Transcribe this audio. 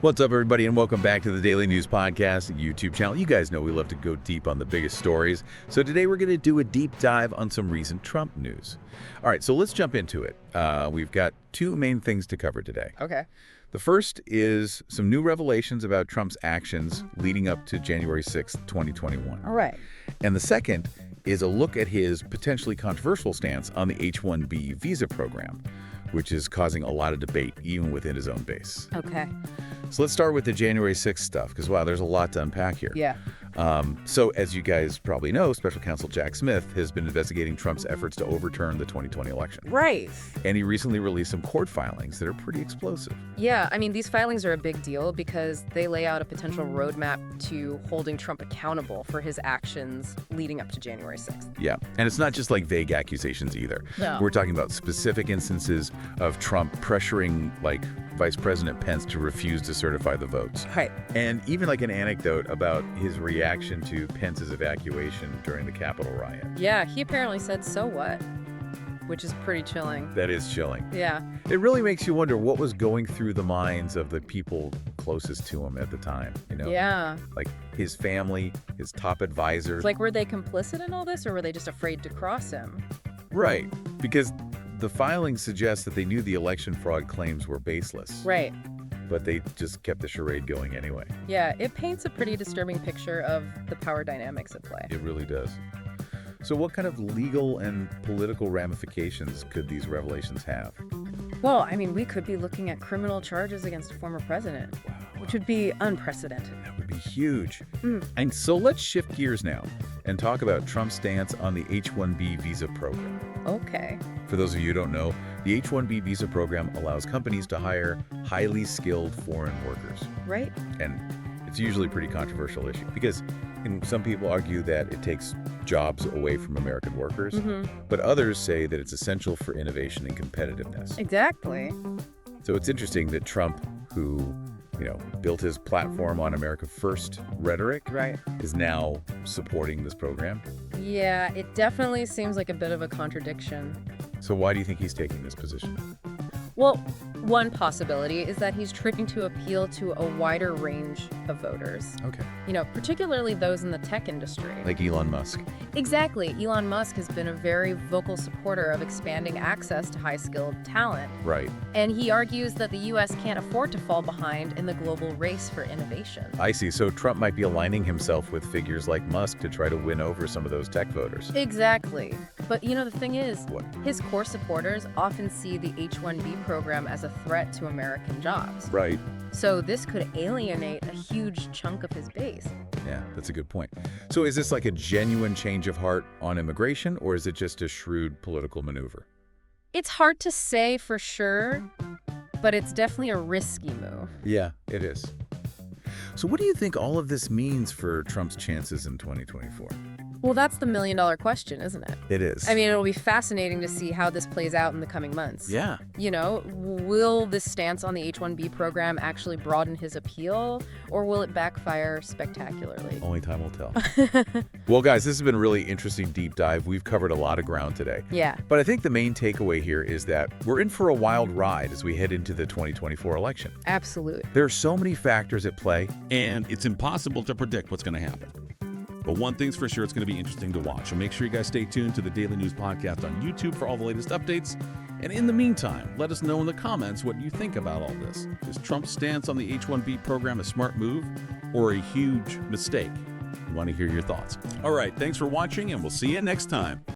What's up, everybody, and welcome back to the Daily News Podcast YouTube channel. You guys know we love to go deep on the biggest stories. So today we're going to do a deep dive on some recent Trump news. All right, so let's jump into it. We've got two main things to cover today. Okay. The first is some new revelations about Trump's actions leading up to January 6th, 2021. All right. And the second is a look at his potentially controversial stance on the H-1B visa program, which is causing a lot of debate even within his own base. Okay. So let's start with the January 6th stuff, because, wow, there's a lot to unpack here. Yeah. So as you guys probably know, Special Counsel Jack Smith has been investigating Trump's efforts to overturn the 2020 election. Right. And he recently released some court filings that are pretty explosive. Yeah, I mean, these filings are a big deal because they lay out a potential roadmap to holding Trump accountable for his actions leading up to January 6th. Yeah, and it's not just like vague accusations either. No. We're talking about specific instances of Trump pressuring, like, Vice President Pence to refuse to certify the votes. Right. And even like an anecdote about his reaction to Pence's evacuation during the Capitol riot. Yeah, he apparently said, "So what?" Which is pretty chilling. That is chilling. Yeah. It really makes you wonder what was going through the minds of the people closest to him at the time, you know? Yeah. Like his family, his top advisors. Like, were they complicit in all this, or were they just afraid to cross him? Right, because the filings suggest that they knew the election fraud claims were baseless. Right. But they just kept the charade going anyway. Yeah, it paints a pretty disturbing picture of the power dynamics at play. It really does. So what kind of legal and political ramifications could these revelations have? Well, I mean, we could be looking at criminal charges against a former president, which would be unprecedented. That would be huge. And so let's shift gears now and talk about Trump's stance on the H-1B visa program. Okay. For those of you who don't know, the H-1B visa program allows companies to hire highly skilled foreign workers. Right? And it's usually a pretty controversial issue because some people argue that it takes jobs away from American workers, but others say that it's essential for innovation and competitiveness. Exactly. So it's interesting that Trump, who, built his platform on America First rhetoric, Right. is now supporting this program. Yeah, it definitely seems like a bit of a contradiction. So why do you think he's taking this position? Well, one possibility is that he's trying to appeal to a wider range of voters. Okay. Particularly those in the tech industry. Like Elon Musk. Exactly. Elon Musk has been a very vocal supporter of expanding access to high-skilled talent. Right. And he argues that the U.S. can't afford to fall behind in the global race for innovation. I see. So Trump might be aligning himself with figures like Musk to try to win over some of those tech voters. Exactly. But, the thing is, What? his core supporters often see the H-1B program as a threat to American jobs. Right. So this could alienate a huge chunk of his base. Yeah, that's a good point. So is this like a genuine change of heart on immigration, or is it just a shrewd political maneuver? It's hard to say for sure, but it's definitely a risky move. Yeah, it is. So what do you think all of this means for Trump's chances in 2024? Well, that's the million-dollar question, isn't it? It is. I mean, it'll be fascinating to see how this plays out in the coming months. Yeah. Will this stance on the H-1B program actually broaden his appeal, or will it backfire spectacularly? Only time will tell. Well, guys, this has been a really interesting deep dive. We've covered a lot of ground today. Yeah. But I think the main takeaway here is that we're in for a wild ride as we head into the 2024 election. Absolutely. There are so many factors at play. And it's impossible to predict what's going to happen. But one thing's for sure, it's going to be interesting to watch. So make sure you guys stay tuned to the Daily News Podcast on YouTube for all the latest updates. And in the meantime, let us know in the comments what you think about all this. Is Trump's stance on the H-1B program a smart move or a huge mistake? We want to hear your thoughts. All right, thanks for watching, and we'll see you next time.